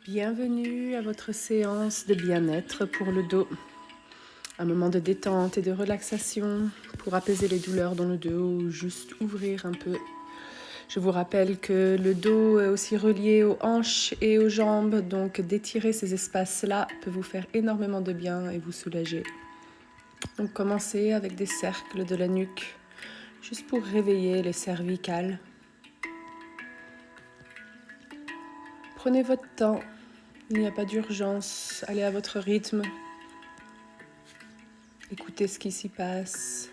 Bienvenue à votre séance de bien-être pour le dos. Un moment de détente et de relaxation pour apaiser les douleurs dans le dos ou juste ouvrir un peu. Je vous rappelle que le dos est aussi relié aux hanches et aux jambes, donc d'étirer ces espaces-là peut vous faire énormément de bien et vous soulager. Donc commencez avec des cercles de la nuque, juste pour réveiller les cervicales. Prenez votre temps. Il n'y a pas d'urgence, allez à votre rythme. Écoutez ce qui s'y passe.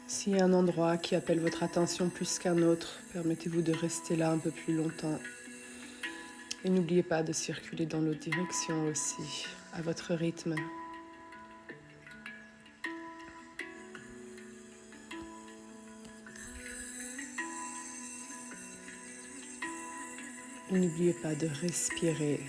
S'il y a un endroit qui appelle votre attention plus qu'un autre, permettez-vous de rester là un peu plus longtemps. Et n'oubliez pas de circuler dans l'autre direction aussi, à votre rythme. Et n'oubliez pas de respirer.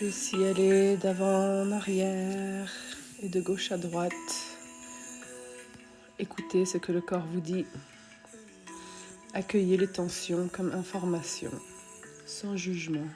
Et aussi aller d'avant en arrière et de gauche à droite. Écoutez ce que le corps vous dit. Accueillez les tensions comme information, sans jugement.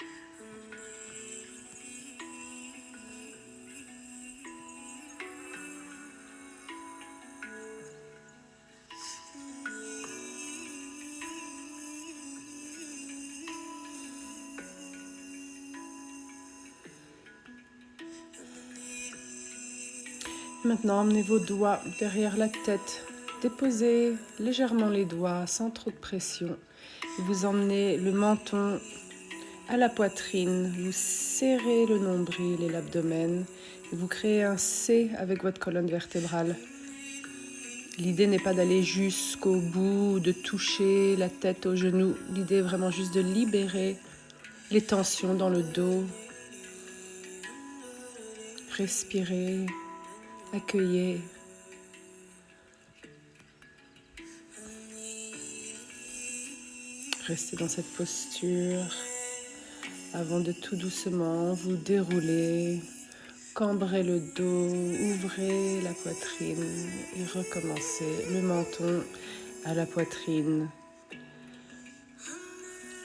Maintenant, emmenez vos doigts derrière la tête. Déposez légèrement les doigts sans trop de pression. Et vous emmenez le menton à la poitrine. Vous serrez le nombril et l'abdomen. Et vous créez un C avec votre colonne vertébrale. L'idée n'est pas d'aller jusqu'au bout, de toucher la tête aux genoux. L'idée est vraiment juste de libérer les tensions dans le dos. Respirez. Accueillez. Restez dans cette posture avant de tout doucement vous dérouler, cambrer le dos, ouvrez la poitrine et recommencez le menton à la poitrine.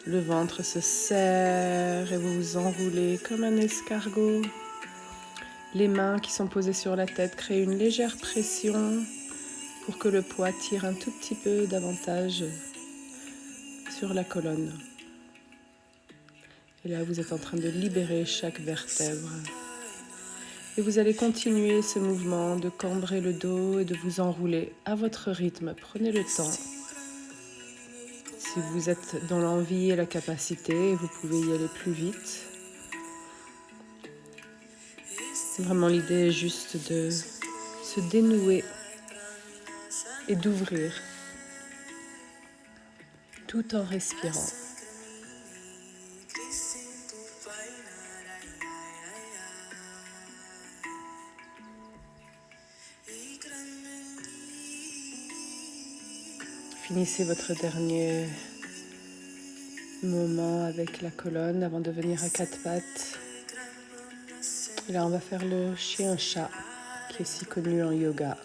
Le ventre se serre et vous vous enroulez comme un escargot. Les mains qui sont posées sur la tête créent une légère pression pour que le poids tire un tout petit peu davantage sur la colonne. Et là, vous êtes en train de libérer chaque vertèbre. Et vous allez continuer ce mouvement de cambrer le dos et de vous enrouler à votre rythme. Prenez le temps. Si vous êtes dans l'envie et la capacité, vous pouvez y aller plus vite. Vraiment, l'idée est juste de se dénouer et d'ouvrir tout en respirant. Finissez votre dernier moment avec la colonne avant de venir à quatre pattes. Et là, on va faire le chien-chat qui est si connu en yoga.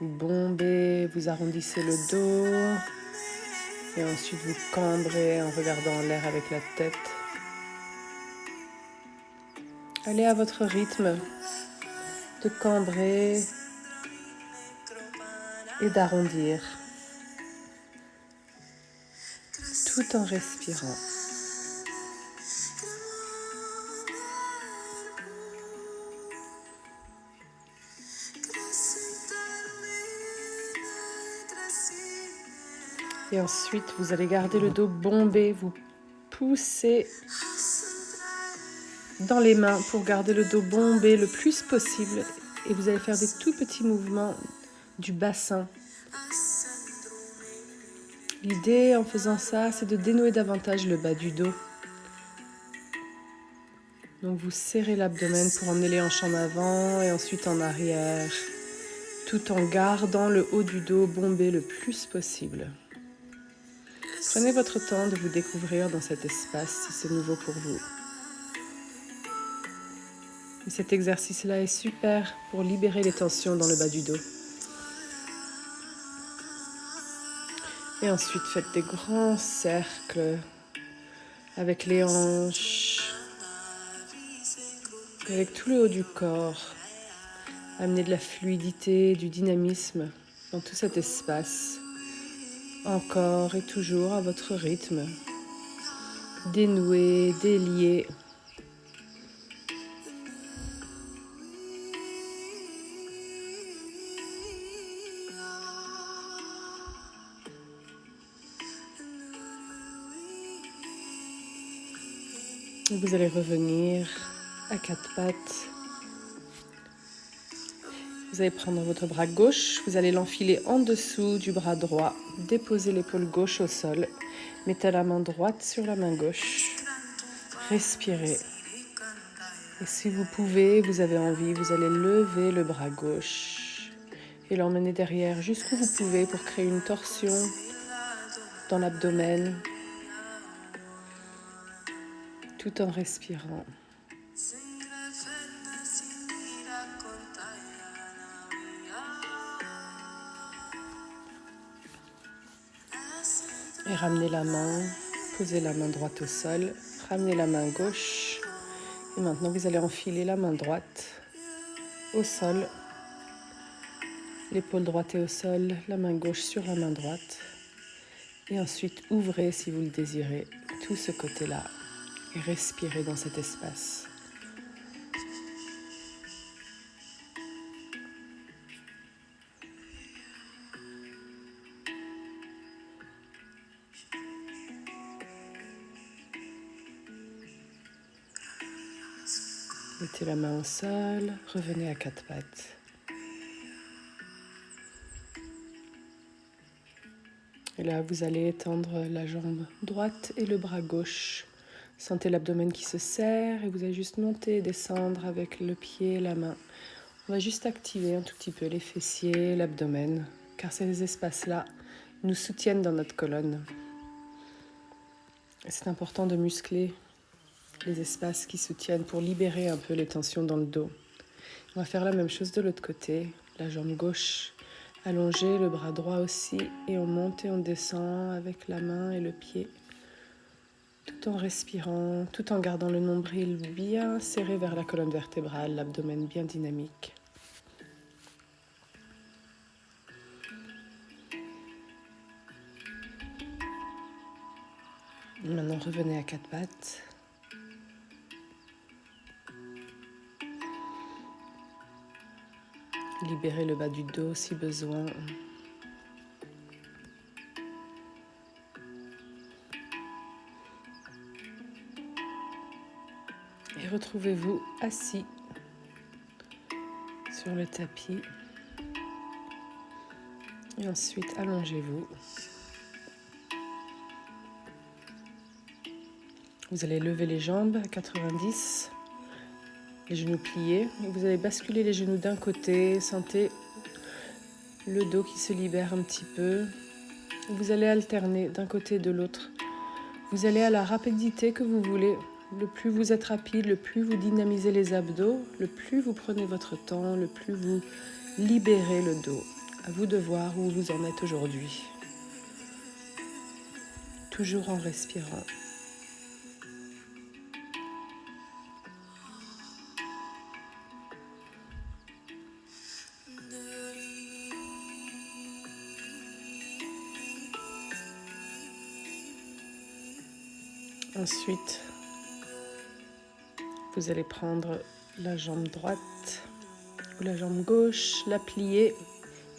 Vous bombez, vous arrondissez le dos et ensuite vous cambrez en regardant en l'air avec la tête. Allez à votre rythme de cambrer et d'arrondir tout en respirant. Et ensuite, vous allez garder le dos bombé, vous poussez dans les mains pour garder le dos bombé le plus possible. Et vous allez faire des tout petits mouvements du bassin. L'idée en faisant ça, c'est de dénouer davantage le bas du dos. Donc vous serrez l'abdomen pour emmener les hanches en avant et ensuite en arrière, tout en gardant le haut du dos bombé le plus possible. Prenez votre temps de vous découvrir dans cet espace si c'est nouveau pour vous. Et cet exercice-là est super pour libérer les tensions dans le bas du dos. Et ensuite, faites des grands cercles avec les hanches, avec tout le haut du corps. Amenez de la fluidité, du dynamisme dans tout cet espace. Encore et toujours à votre rythme. Dénouer, délier. Vous allez revenir à quatre pattes. Vous allez prendre votre bras gauche, vous allez l'enfiler en dessous du bras droit. Déposez l'épaule gauche au sol. Mettez la main droite sur la main gauche. Respirez. Et si vous pouvez, vous avez envie, vous allez lever le bras gauche et l'emmener derrière jusqu'où vous pouvez pour créer une torsion dans l'abdomen, tout en respirant. Et ramenez la main, posez la main droite au sol, ramenez la main gauche. Et maintenant, vous allez enfiler la main droite au sol. L'épaule droite est au sol, la main gauche sur la main droite. Et ensuite, ouvrez, si vous le désirez, tout ce côté-là. Et respirez dans cet espace. Mettez la main au sol, revenez à quatre pattes. Et là, vous allez étendre la jambe droite et le bras gauche. Sentez l'abdomen qui se serre et vous allez juste monter et descendre avec le pied et la main. On va juste activer un tout petit peu les fessiers, l'abdomen, car ces espaces-là nous soutiennent dans notre colonne. C'est important de muscler les espaces qui soutiennent pour libérer un peu les tensions dans le dos. On va faire la même chose de l'autre côté, la jambe gauche allongée, le bras droit aussi, et on monte et on descend avec la main et le pied, tout en respirant, tout en gardant le nombril bien serré vers la colonne vertébrale, l'abdomen bien dynamique. Maintenant, revenez à quatre pattes. Libérez le bas du dos si besoin. Et retrouvez-vous assis sur le tapis. Et ensuite, allongez-vous. Vous allez lever les jambes à 90, les genoux pliés. Et vous allez basculer les genoux d'un côté. Sentez le dos qui se libère un petit peu. Vous allez alterner d'un côté et de l'autre. Vous allez à la rapidité que vous voulez. Le plus vous êtes rapide, le plus vous dynamisez les abdos, le plus vous prenez votre temps, le plus vous libérez le dos. À vous de voir où vous en êtes aujourd'hui. Toujours en respirant. Ensuite, vous allez prendre la jambe droite ou la jambe gauche, la plier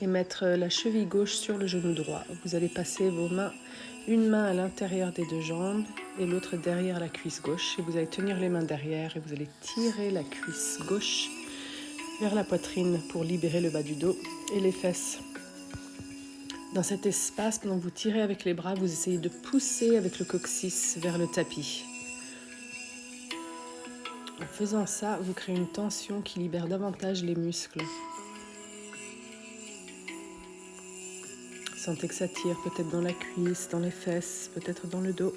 et mettre la cheville gauche sur le genou droit. Vous allez passer vos mains, une main à l'intérieur des deux jambes et l'autre derrière la cuisse gauche. Et vous allez tenir les mains derrière et vous allez tirer la cuisse gauche vers la poitrine pour libérer le bas du dos et les fesses. Dans cet espace, pendant que vous tirez avec les bras, vous essayez de pousser avec le coccyx vers le tapis. En faisant ça, vous créez une tension qui libère davantage les muscles. Sentez que ça tire peut-être dans la cuisse, dans les fesses, peut-être dans le dos.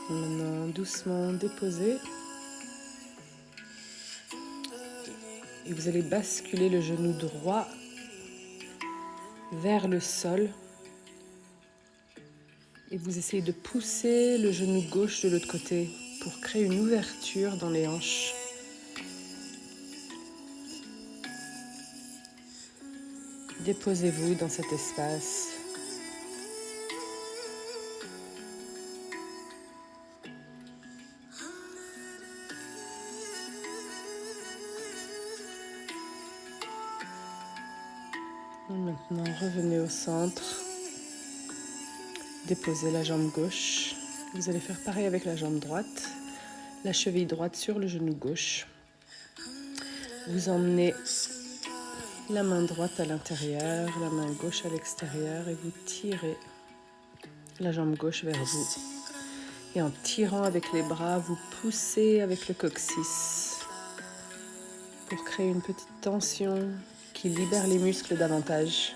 Maintenant, doucement déposez. Et vous allez basculer le genou droit vers le sol. Et vous essayez de pousser le genou gauche de l'autre côté pour créer une ouverture dans les hanches. Déposez-vous dans cet espace. Et maintenant, revenez au centre. Déposez la jambe gauche. Vous allez faire pareil avec la jambe droite. La cheville droite sur le genou gauche. Vous emmenez la main droite à l'intérieur, la main gauche à l'extérieur et vous tirez la jambe gauche vers vous. Et en tirant avec les bras, vous poussez avec le coccyx pour créer une petite tension qui libère les muscles davantage.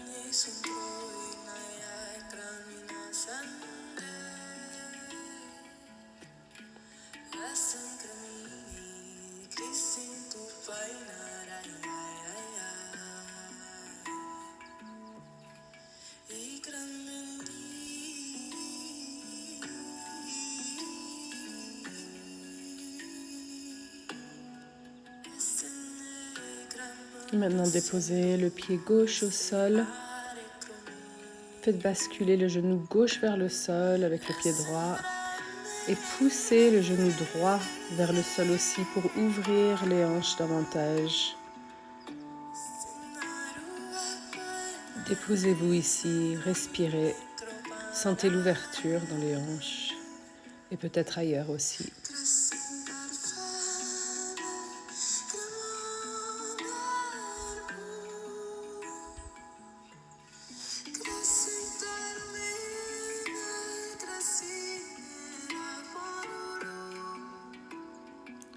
Maintenant, déposez le pied gauche au sol. Faites basculer le genou gauche vers le sol avec le pied droit. Et poussez le genou droit vers le sol aussi pour ouvrir les hanches davantage. Déposez-vous ici, respirez. Sentez l'ouverture dans les hanches et peut-être ailleurs aussi.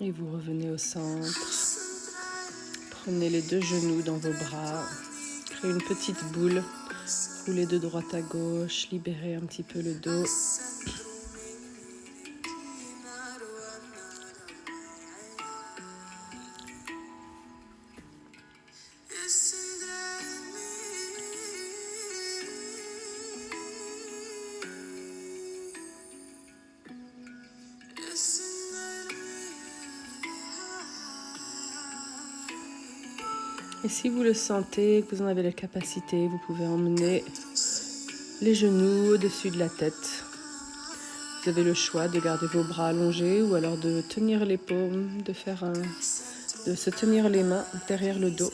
Et vous revenez au centre. Prenez les deux genoux dans vos bras. Créez une petite boule. Roulez de droite à gauche. Libérez un petit peu le dos. Et si vous le sentez, que vous en avez la capacité, vous pouvez emmener les genoux au-dessus de la tête. Vous avez le choix de garder vos bras allongés ou alors de tenir les paumes, de se tenir les mains derrière le dos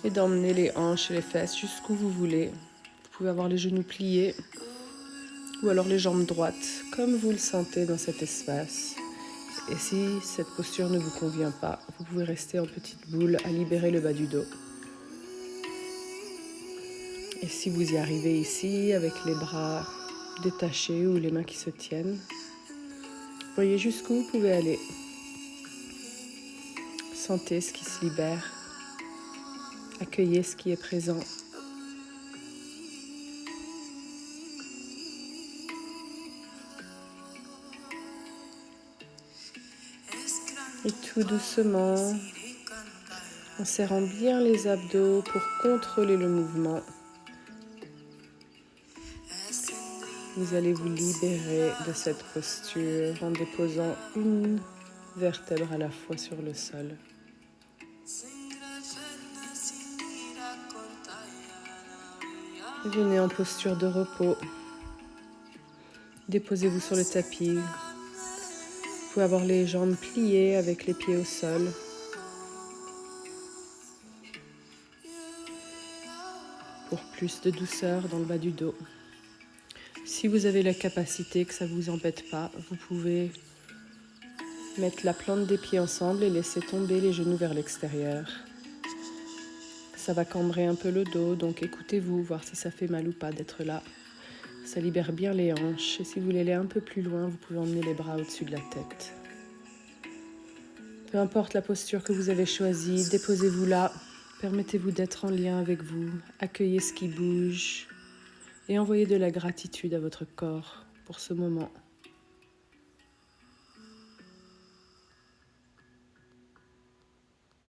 et d'emmener les hanches et les fesses jusqu'où vous voulez. Vous pouvez avoir les genoux pliés ou alors les jambes droites, comme vous le sentez dans cet espace. Et si cette posture ne vous convient pas, vous pouvez rester en petite boule à libérer le bas du dos. Et si vous y arrivez ici, avec les bras détachés ou les mains qui se tiennent, voyez jusqu'où vous pouvez aller. Sentez ce qui se libère. Accueillez ce qui est présent. Et tout doucement, en serrant bien les abdos pour contrôler le mouvement, vous allez vous libérer de cette posture en déposant une vertèbre à la fois sur le sol. Venez en posture de repos. Déposez-vous sur le tapis. Vous pouvez avoir les jambes pliées avec les pieds au sol. Pour plus de douceur dans le bas du dos. Si vous avez la capacité, que ça ne vous embête pas, vous pouvez mettre la plante des pieds ensemble et laisser tomber les genoux vers l'extérieur. Ça va cambrer un peu le dos, donc écoutez-vous, voir si ça fait mal ou pas d'être là. Ça libère bien les hanches. Et si vous voulez aller un peu plus loin, vous pouvez emmener les bras au-dessus de la tête. Peu importe la posture que vous avez choisie, déposez-vous là. Permettez-vous d'être en lien avec vous. Accueillez ce qui bouge et envoyez de la gratitude à votre corps pour ce moment.